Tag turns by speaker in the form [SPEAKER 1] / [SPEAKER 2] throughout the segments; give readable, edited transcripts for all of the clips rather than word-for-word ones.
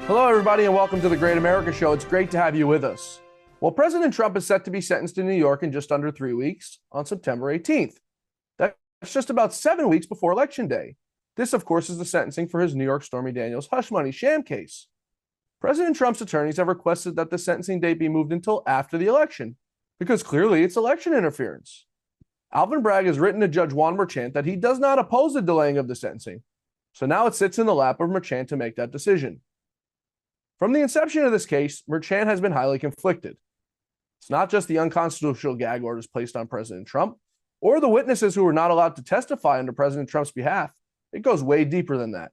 [SPEAKER 1] Hello, everybody, and welcome to the Great America Show. It's great to have you with us. Well, President Trump is set to be sentenced in New York in just under 3 weeks on September 18th. That's just about 7 weeks before Election Day. This, of course, is the sentencing for his New York Stormy Daniels hush money sham case. President Trump's attorneys have requested that the sentencing date be moved until after the election, because clearly it's election interference. Alvin Bragg has written to Judge Juan Merchant that he does not oppose the delaying of the sentencing, so now it sits in the lap of Merchant to make that decision. From the inception of this case, Merchant has been highly conflicted. It's not just the unconstitutional gag orders placed on President Trump or the witnesses who were not allowed to testify under President Trump's behalf. It goes way deeper than that.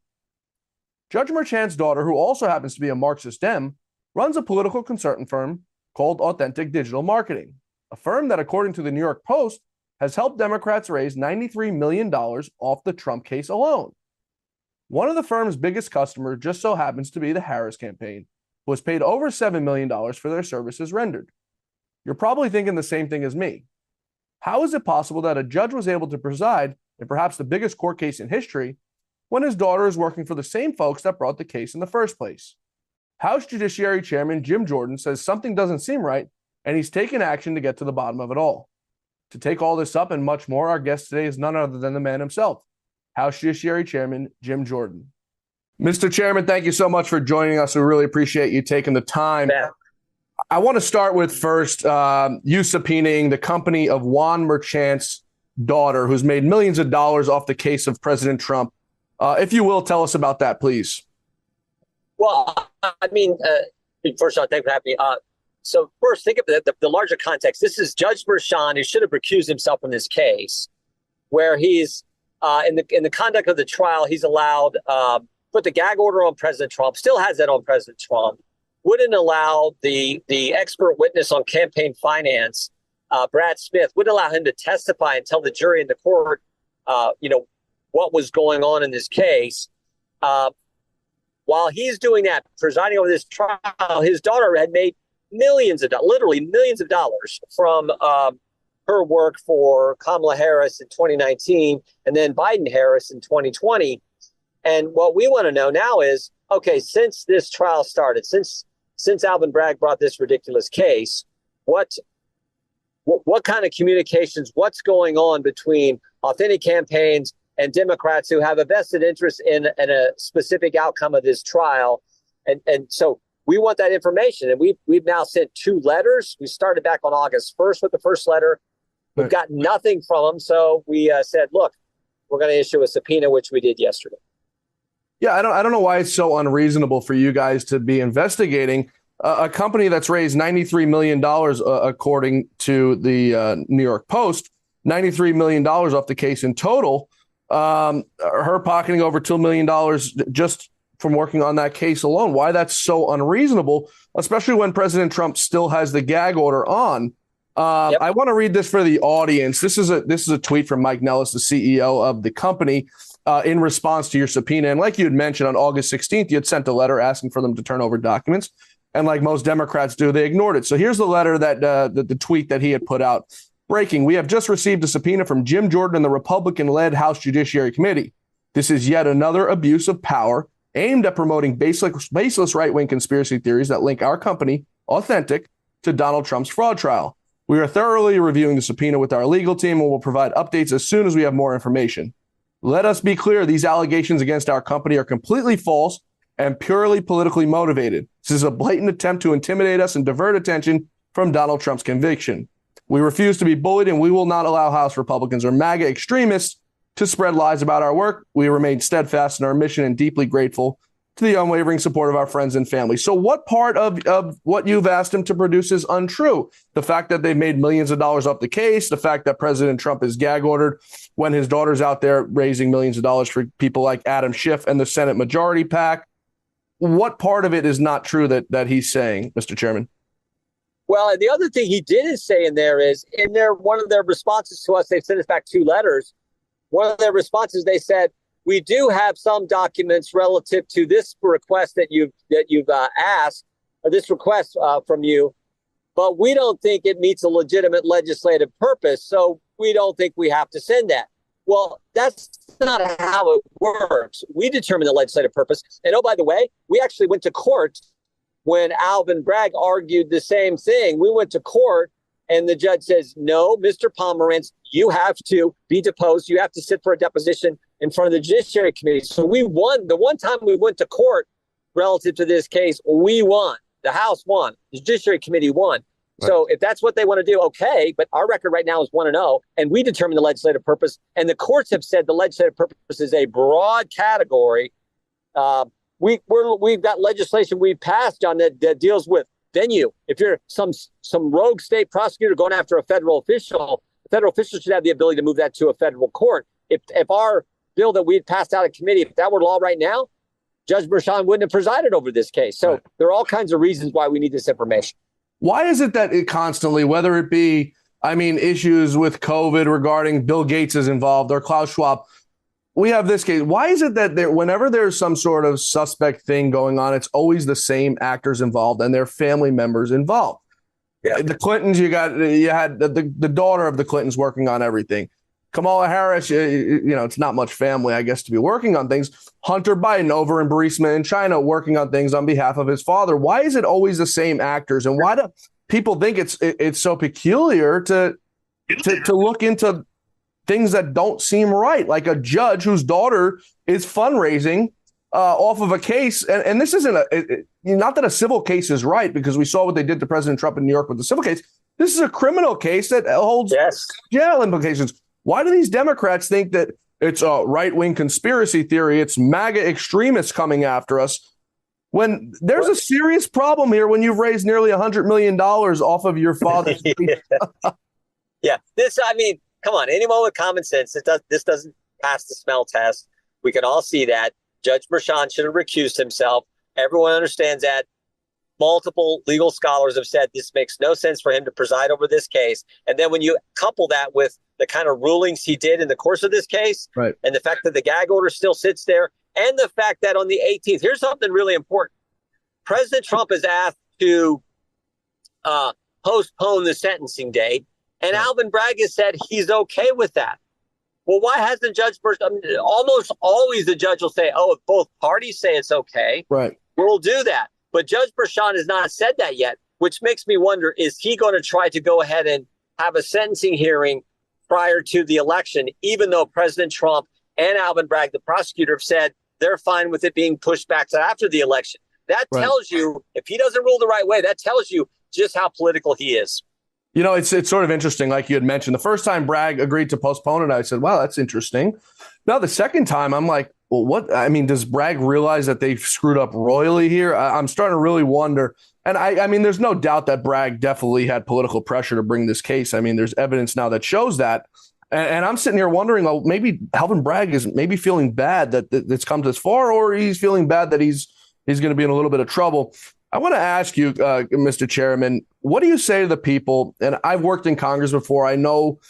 [SPEAKER 1] Judge Merchant's daughter, who also happens to be a Marxist Dem, runs a political consulting firm called Authentic Digital Marketing, a firm that, according to the New York Post, has helped Democrats raise $93 million off the Trump case alone. One of the firm's biggest customers just so happens to be the Harris campaign, who was paid over $7 million for their services rendered. You're probably thinking the same thing as me. How is it possible that a judge was able to preside in perhaps the biggest court case in history when his daughter is working for the same folks that brought the case in the first place? House Judiciary Chairman Jim Jordan says something doesn't seem right, and he's taken action to get to the bottom of it all. To take all this up and much more, our guest today is none other than the man himself, House Judiciary Chairman Jim Jordan. Mr. Chairman, thank you so much for joining us. We really appreciate you taking the time.
[SPEAKER 2] Yeah.
[SPEAKER 1] I want to start with first, you subpoenaing the company of Juan Merchant's daughter, who's made millions of dollars off the case of President Trump. If you will, tell us about that, please.
[SPEAKER 2] Well, I mean, first of all, thanks for having me. So first, think of the larger context. This is Judge Merchant, who should have recused himself from this case, where he's in the conduct of the trial, he's allowed put the gag order on President Trump, still has that on President Trump, wouldn't allow the expert witness on campaign finance, Brad Smith, wouldn't allow him to testify and tell the jury in the court, what was going on in this case. While he's doing that, presiding over this trial, his daughter had made literally millions of dollars from her work for Kamala Harris in 2019 and then Biden-Harris in 2020. And what we want to know now is, okay, since this trial started, since Alvin Bragg brought this ridiculous case, what kind of communications, what's going on between authentic campaigns and Democrats who have a vested interest in a specific outcome of this trial? And so we want that information. And we've now sent 2 letters. We started back on August 1st with the first letter. We've got nothing from them. So we said, look, we're going to issue a subpoena, which we did yesterday.
[SPEAKER 1] Yeah, I don't know why it's so unreasonable for you guys to be investigating a company that's raised $93 million, according to the New York Post, $93 million off the case in total. Her pocketing over $2 million just from working on that case alone. Why that's so unreasonable, especially when President Trump still has the gag order on. Yep. I want to read this for the audience. This is a tweet from Mike Nellis, the CEO of the company, in response to your subpoena. And like you had mentioned, on August 16th, you had sent a letter asking for them to turn over documents. And like most Democrats do, they ignored it. So here's the letter that the tweet that he had put out. Breaking: we have just received a subpoena from Jim Jordan and the Republican-led House Judiciary Committee. This is yet another abuse of power aimed at promoting baseless right-wing conspiracy theories that link our company, Authentic, to Donald Trump's fraud trial. We are thoroughly reviewing the subpoena with our legal team and will provide updates as soon as we have more information. Let us be clear, these allegations against our company are completely false and purely politically motivated. This is a blatant attempt to intimidate us and divert attention from Donald Trump's conviction. We refuse to be bullied, and we will not allow House Republicans or MAGA extremists to spread lies about our work. We remain steadfast in our mission and deeply grateful to the unwavering support of our friends and family. So what part of what you've asked him to produce is untrue? The fact that they've made millions of dollars off the case, the fact that President Trump is gag ordered when his daughter's out there raising millions of dollars for people like Adam Schiff and the Senate Majority PAC. What part of it is not true that he's saying, Mr. Chairman?
[SPEAKER 2] Well, and the other thing he did say in there is, one of their responses to us, they've sent us back 2 letters. One of their responses, they said, we do have some documents relative to this request that you've asked, or this request from you, but we don't think it meets a legitimate legislative purpose, so we don't think we have to send that. Well, that's not how it works. We determine the legislative purpose. And oh, by the way, we actually went to court when Alvin Bragg argued the same thing. We went to court and the judge says, no, Mr. Pomerantz, you have to be deposed. You have to sit for a deposition in front of the Judiciary Committee. So we won. The one time we went to court relative to this case, we won. The House won. The Judiciary Committee won. Right. So if that's what they want to do, okay. But our record right now is 1-0, and we determine the legislative purpose. And the courts have said the legislative purpose is a broad category. We've got legislation we've passed, John, that deals with venue. If you're some rogue state prosecutor going after a federal official, the federal official should have the ability to move that to a federal court. If our bill that we had passed out of committee, if that were law right now, Judge Merchan wouldn't have presided over this case. So there are all kinds of reasons why we need this information.
[SPEAKER 1] Why is it that it constantly, whether it be, issues with COVID regarding Bill Gates is involved or Klaus Schwab, we have this case. Why is it that whenever there's some sort of suspect thing going on, it's always the same actors involved and their family members involved? Yeah. The Clintons, you had the daughter of the Clintons working on everything. Kamala Harris, it's not much family, I guess, to be working on things. Hunter Biden over in Burisma in China working on things on behalf of his father. Why is it always the same actors? And why do people think it's so peculiar to look into things that don't seem right? Like a judge whose daughter is fundraising off of a case. And this isn't not that a civil case is right, because we saw what they did to President Trump in New York with the civil case. This is a criminal case that holds jail implications. Why do these Democrats think that it's a right-wing conspiracy theory? It's MAGA extremists coming after us, when there's a serious problem here when you've raised nearly $100 million off of your father's.
[SPEAKER 2] Yeah. Come on. Anyone with common sense, this doesn't pass the smell test. We can all see that. Judge Merchan should have recused himself. Everyone understands that. Multiple legal scholars have said this makes no sense for him to preside over this case. And then when you couple that with the kind of rulings he did in the course of this case, right, and the fact that the gag order still sits there, and the fact that on the 18th, here's something really important. President Trump is asked to postpone the sentencing date, and Alvin Bragg has said he's okay with that. Well, why hasn't Judge Merchan? Almost always the judge will say, oh, if both parties say it's okay, right, we'll do that. But Judge Merchan has not said that yet, which makes me wonder, is he going to try to go ahead and have a sentencing hearing prior to the election, even though President Trump and Alvin Bragg, the prosecutor, have said they're fine with it being pushed back to after the election? That tells you, if he doesn't rule the right way, that tells you just how political he is.
[SPEAKER 1] It's sort of interesting, like you had mentioned. The first time Bragg agreed to postpone it, I said, wow, that's interesting. Now, the second time, I'm like, well, what? Does Bragg realize that they've screwed up royally here? I'm starting to really wonder. And there's no doubt that Bragg definitely had political pressure to bring this case. There's evidence now that shows that. And I'm sitting here wondering, well, maybe Alvin Bragg is maybe feeling bad that it's come this far, or he's feeling bad that he's going to be in a little bit of trouble. I want to ask you, Mr. Chairman, what do you say to the people? And I've worked in Congress before. I know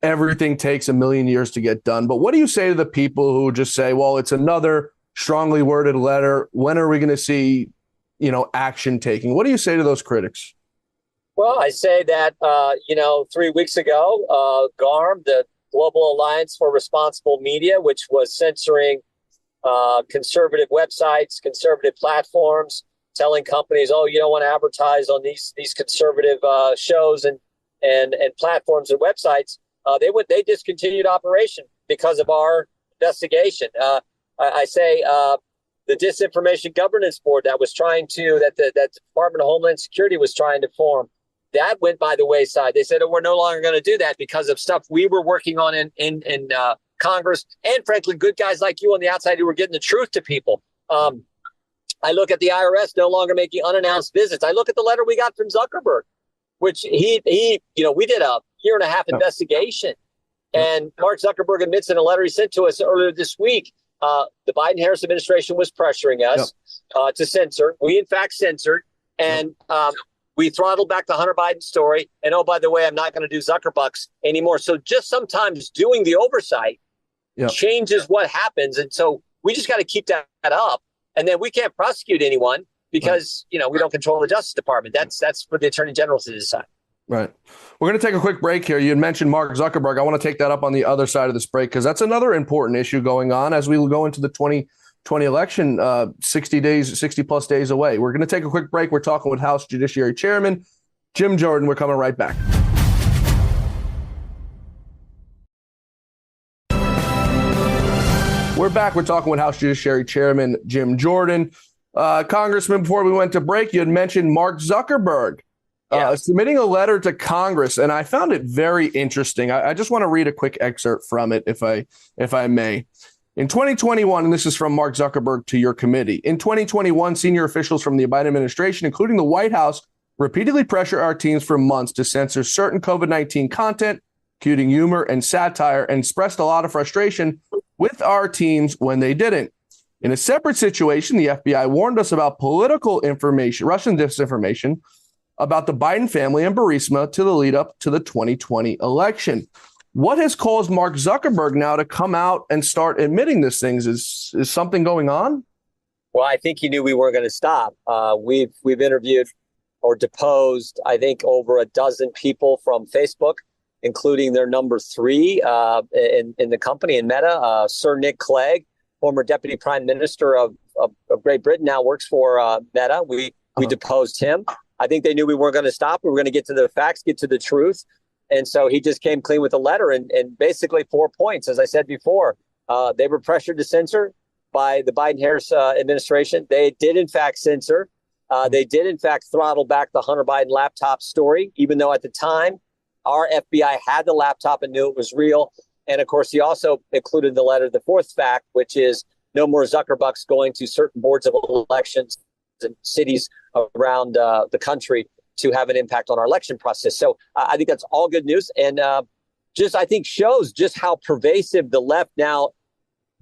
[SPEAKER 1] everything takes a million years to get done. But what do you say to the people who just say, well, it's another strongly worded letter. When are we going to see, action taking? What do you say to those critics?
[SPEAKER 2] Well, I say that, 3 weeks ago, GARM, the Global Alliance for Responsible Media, which was censoring conservative websites, conservative platforms, telling companies, oh, you don't want to advertise on these conservative shows and platforms and websites. They discontinued operation because of our investigation. I say the Disinformation Governance Board that the Department of Homeland Security was trying to form, that went by the wayside. They said, oh, we're no longer going to do that because of stuff we were working on in Congress, and frankly, good guys like you on the outside who were getting the truth to people. I look at the IRS no longer making unannounced visits. I look at the letter we got from Zuckerberg, which we did a year-and-a-half investigation. And Mark Zuckerberg admits in a letter he sent to us earlier this week, the Biden-Harris administration was pressuring us to censor. We, in fact, censored. And we throttled back the Hunter Biden story. And, oh, by the way, I'm not going to do Zuckerbucks anymore. So just sometimes doing the oversight changes what happens. And so we just got to keep that up. And then we can't prosecute anyone because, we don't control the Justice Department. That's for the Attorney General to decide.
[SPEAKER 1] Right. We're going to take a quick break here. You had mentioned Mark Zuckerberg. I want to take that up on the other side of this break because that's another important issue going on as we go into the 2020 election, 60 plus days away. We're going to take a quick break. We're talking with House Judiciary Chairman Jim Jordan. We're coming right back. We're back. We're talking with House Judiciary Chairman Jim Jordan. Congressman, before we went to break, you had mentioned Mark Zuckerberg. Submitting a letter to Congress, and I found it very interesting. I just want to read a quick excerpt from it, if I may. In 2021, and this is from Mark Zuckerberg to your committee. In 2021, senior officials from the Biden administration, including the White House, repeatedly pressure our teams for months to censor certain COVID-19 content, including humor and satire, and expressed a lot of frustration with our teams when they didn't. In a separate situation, the FBI warned us about political information, Russian disinformation, about the Biden family and Burisma to the lead up to the 2020 election. What has caused Mark Zuckerberg now to come out and start admitting these things? Is something going on?
[SPEAKER 2] Well, I think he knew we weren't going to stop. We've interviewed or deposed, I think, over a dozen people from Facebook, including their number 3 in the company in Meta, Sir Nick Clegg, former Deputy Prime Minister of Great Britain, now works for Meta. We deposed him. I think they knew we weren't going to stop. We were going to get to the facts, get to the truth. And so he just came clean with a letter and basically 4 points. As I said before, they were pressured to censor by the Biden-Harris administration. They did, in fact, censor. They did, in fact, throttle back the Hunter Biden laptop story, even though at the time our FBI had the laptop and knew it was real. And, of course, he also included in the letter the 4th fact, which is no more Zuckerbucks going to certain boards of elections and cities around the country to have an impact on our election process. So I think that's all good news. And just, I think, shows just how pervasive the left now,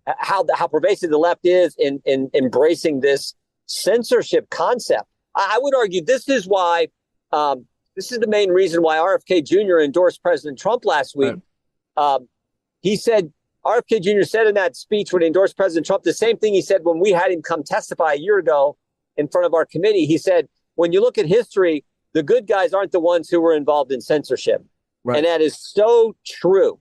[SPEAKER 2] how pervasive the left is in embracing this censorship concept. I would argue this is why, this is the main reason why RFK Jr. endorsed President Trump last week. Right. He said, RFK Jr. said in that speech when he endorsed President Trump, the same thing he said when we had him come testify a year ago in front of our committee. He said, when you look at history, the good guys aren't the ones who were involved in censorship. Right. And that is so true.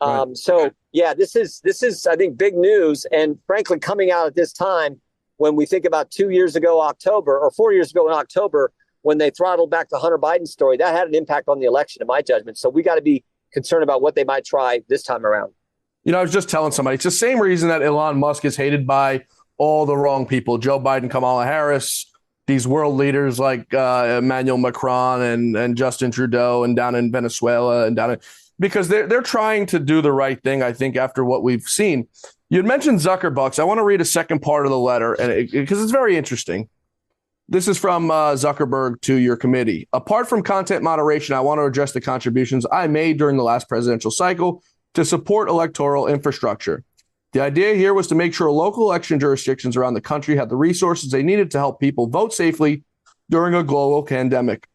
[SPEAKER 2] Right. So, yeah, this is, I think, big news. And frankly, coming out at this time, when we think about 2 years ago, October, or 4 years ago in October, when they throttled back the Hunter Biden story, that had an impact on the election, in my judgment. So we got to be concerned about what they might try this time around.
[SPEAKER 1] You know, I was just telling somebody, it's the same reason that Elon Musk is hated by all the wrong people, Joe Biden, Kamala Harris, these world leaders like Emmanuel Macron and Justin Trudeau, and down in Venezuela and because they're trying to do the right thing, I think, after what we've seen. You had mentioned Zuckerbucks. I want to read a second part of the letter because it's very interesting. This is from Zuckerberg to your committee. Apart from content moderation, I want to address the contributions I made during the last presidential cycle to support electoral infrastructure. The idea here was to make sure local election jurisdictions around the country had the resources they needed to help people vote safely during a global pandemic.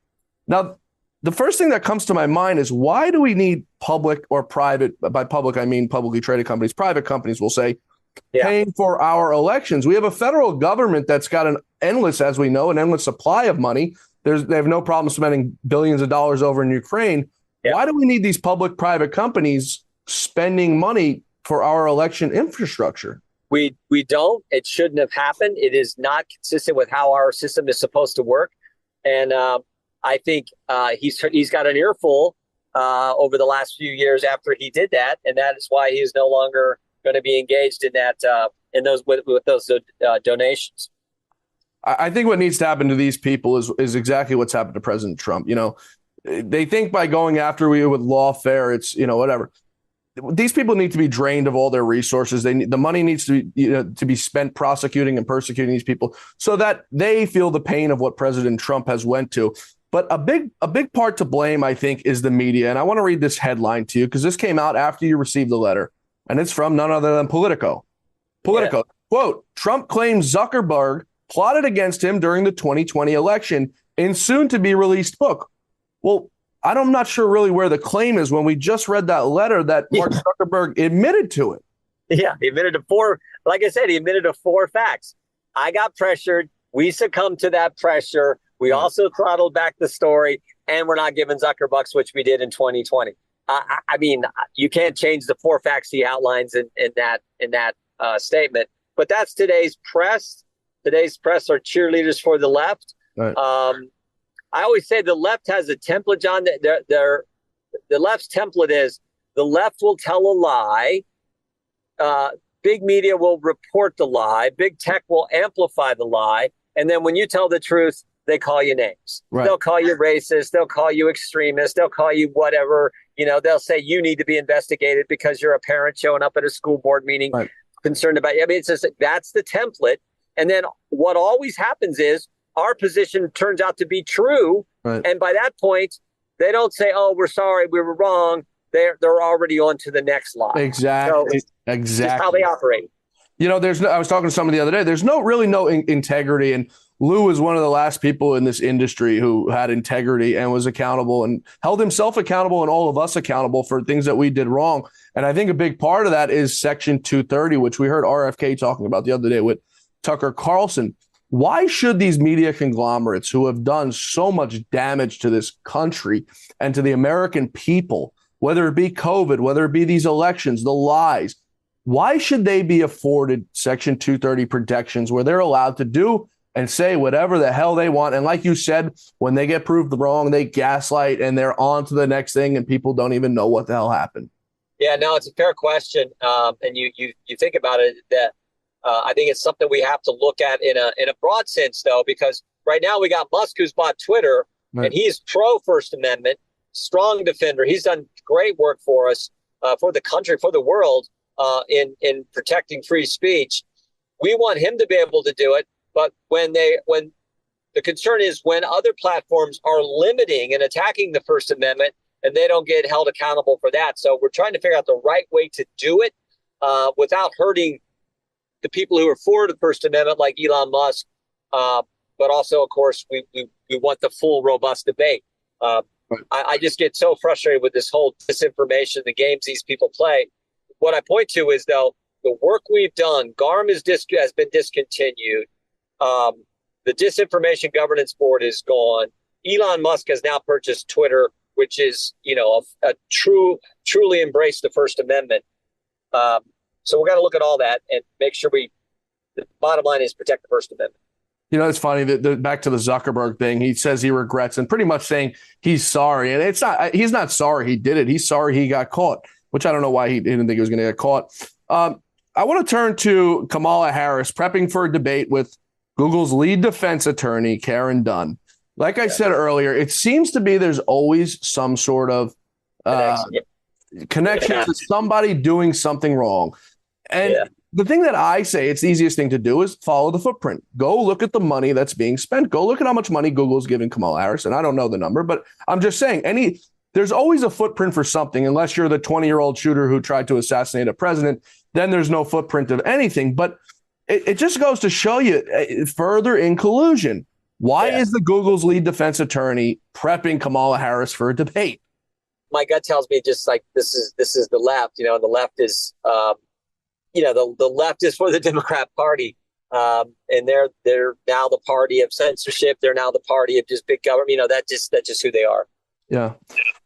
[SPEAKER 1] Now, the first thing that comes to my mind is, why do we need public or private? By public, I mean publicly traded companies. Private companies will say, paying for our elections. We have a federal government that's got an endless supply of money. They have no problem spending billions of dollars over in Ukraine. Yeah. Why do we need these public-private companies spending money for our election infrastructure?
[SPEAKER 2] We don't. It shouldn't have happened. It is not consistent with how our system is supposed to work. And I think he's got an earful over the last few years after he did that, and that is why he is no longer going to be engaged in that with those donations.
[SPEAKER 1] I think what needs to happen to these people is exactly what's happened to President Trump. You know, they think by going after you with lawfare, it's, you know, whatever. These people need to be drained of all their resources. The money needs to be, to be spent prosecuting and persecuting these people so that they feel the pain of what President Trump has went to. But a big part to blame, I think, is the media. And I want to read this headline to you because this came out after you received the letter. And it's from none other than Politico. Politico, quote, Trump claims Zuckerberg plotted against him during the 2020 election in soon to be released book. Well, I'm not sure really where the claim is when we just read that letter that Mark Zuckerberg admitted to it.
[SPEAKER 2] Yeah, he admitted to 4. Like I said, he admitted to 4 facts. I got pressured. We succumbed to that pressure. We also throttled back the story, and we're not giving Zuckerbucks, which we did in 2020. I mean, you can't change the four facts he outlines in that statement. But that's today's press. Today's press are cheerleaders for the left.
[SPEAKER 1] Right.
[SPEAKER 2] I always say the left has a template, John. The left's template is the left will tell a lie. Big media will report the lie. Big tech will amplify the lie. And then when you tell the truth, they call you names. Right. They'll call you racist. They'll call you extremist. They'll call you whatever. They'll say you need to be investigated because you're a parent showing up at a school board meeting concerned about you. I mean, it's just that's the template. And then what always happens is our position turns out to be true. Right. And by that point, they don't say, oh, we're sorry, we were wrong. They're already on to the next lie.
[SPEAKER 1] Exactly.
[SPEAKER 2] So exactly. Just how they operate.
[SPEAKER 1] I was talking to somebody the other day. There's no integrity. And Lou was one of the last people in this industry who had integrity and was accountable and held himself accountable and all of us accountable for things that we did wrong. And I think a big part of that is Section 230, which we heard RFK talking about the other day with Tucker Carlson. Why should these media conglomerates who have done so much damage to this country and to the American people, whether it be COVID, whether it be these elections, the lies, why should they be afforded Section 230 protections where they're allowed to do and say whatever the hell they want? And like you said, when they get proved wrong, they gaslight and they're on to the next thing and people don't even know what the hell happened.
[SPEAKER 2] Yeah, no, it's a fair question. And you think about it, that I think it's something we have to look at in a broad sense, though, because right now we got Musk, who's bought Twitter, and he's pro First Amendment, strong defender. He's done great work for us, for the country, for the world, in protecting free speech. We want him to be able to do it. But when the concern is when other platforms are limiting and attacking the First Amendment and they don't get held accountable for that. So we're trying to figure out the right way to do it without hurting the people who are for the First Amendment, like Elon Musk. But also, of course, we want the full, robust debate. I just get so frustrated with this whole disinformation, the games these people play. What I point to is, though, the work we've done, GARM has been discontinued. The Disinformation Governance Board is gone. Elon Musk has now purchased Twitter, which is, a truly embraced the First Amendment. So we got to look at all that and make sure the bottom line is protect the First Amendment.
[SPEAKER 1] It's funny that back to the Zuckerberg thing, he says he regrets and pretty much saying he's sorry. And he's not sorry he did it. He's sorry he got caught, which I don't know why he didn't think he was going to get caught. I want to turn to Kamala Harris prepping for a debate with Google's lead defense attorney, Karen Dunn. Like I said earlier, it seems to be there's always some sort of connection to somebody doing something wrong. And the thing that I say, it's the easiest thing to do is follow the footprint. Go look at the money that's being spent. Go look at how much money Google's giving Kamala Harris. And I don't know the number, but I'm just saying there's always a footprint for something, unless you're the 20-year-old shooter who tried to assassinate a president, then there's no footprint of anything. But it just goes to show you further in collusion. Why is the Google's lead defense attorney prepping Kamala Harris for a debate?
[SPEAKER 2] My gut tells me just like this is the left, and the left is, the left is for the Democrat Party. And they're now the party of censorship. They're now the party of just big government. That's just who they are.
[SPEAKER 1] Yeah.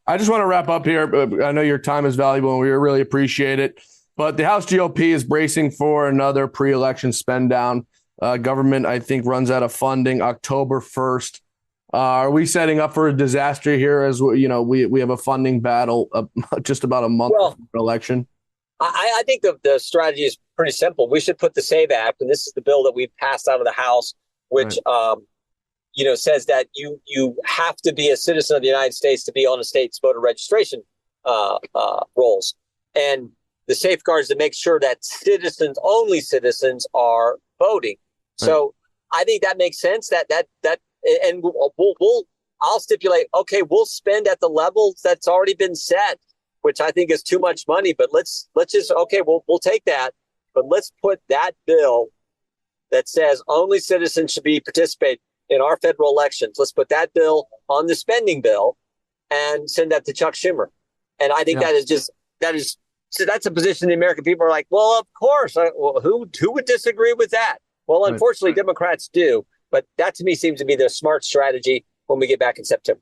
[SPEAKER 1] I just want to wrap up here. I know your time is valuable and we really appreciate it. But the House GOP is bracing for another pre-election spend down. Government, I think, runs out of funding October 1st. Are we setting up for a disaster here as we have a funding battle just about a month before the election?
[SPEAKER 2] I think the strategy is pretty simple. We should put the SAVE Act, and this is the bill that we've passed out of the House, which says that you have to be a citizen of the United States to be on a state's voter registration rolls, and the safeguards to make sure that only citizens are voting. Right. So I think that makes sense. And I'll stipulate. Okay, we'll spend at the levels that's already been set, which I think is too much money. But let's just we'll take that. But let's put that bill that says only citizens should participate in our federal elections. Let's put that bill on the spending bill and send that to Chuck Schumer. And I think that's a position the American people are like, well, of course. Who would disagree with that? Well, unfortunately, Democrats do. But that to me seems to be the smart strategy when we get back in September.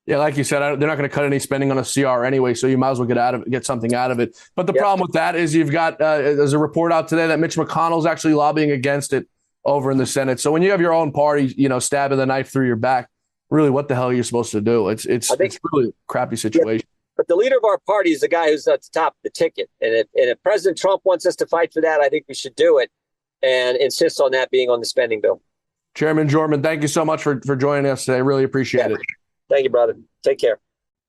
[SPEAKER 1] Yeah, like you said, they're not going to cut any spending on a CR anyway, so you might as well get something out of it. But the problem with that is you've got there's a report out today that Mitch McConnell's actually lobbying against it over in the Senate. So when you have your own party, stabbing the knife through your back, really, what the hell are you supposed to do? It's really a crappy situation.
[SPEAKER 2] Yeah, but the leader of our party is the guy who's at the top of the ticket, and if President Trump wants us to fight for that, I think we should do it and insist on that being on the spending bill.
[SPEAKER 1] Chairman Jorman, thank you so much for joining us today. Really appreciate it.
[SPEAKER 2] Thank you, brother. Take care.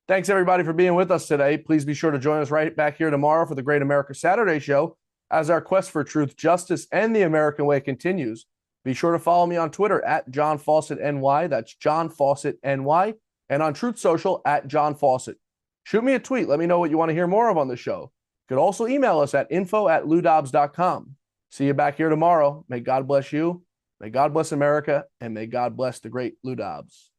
[SPEAKER 1] Thanks, everybody, for being with us today. Please be sure to join us right back here tomorrow for the Great America Saturday Show as our quest for truth, justice, and the American way continues. Be sure to follow me on Twitter at John Fawcett NY. That's John Fawcett NY. And on Truth Social at John Fawcett. Shoot me a tweet. Let me know what you want to hear more of on the show. You could also email us at info@loudobbs.com. See you back here tomorrow. May God bless you. May God bless America. And may God bless the great Lou Dobbs.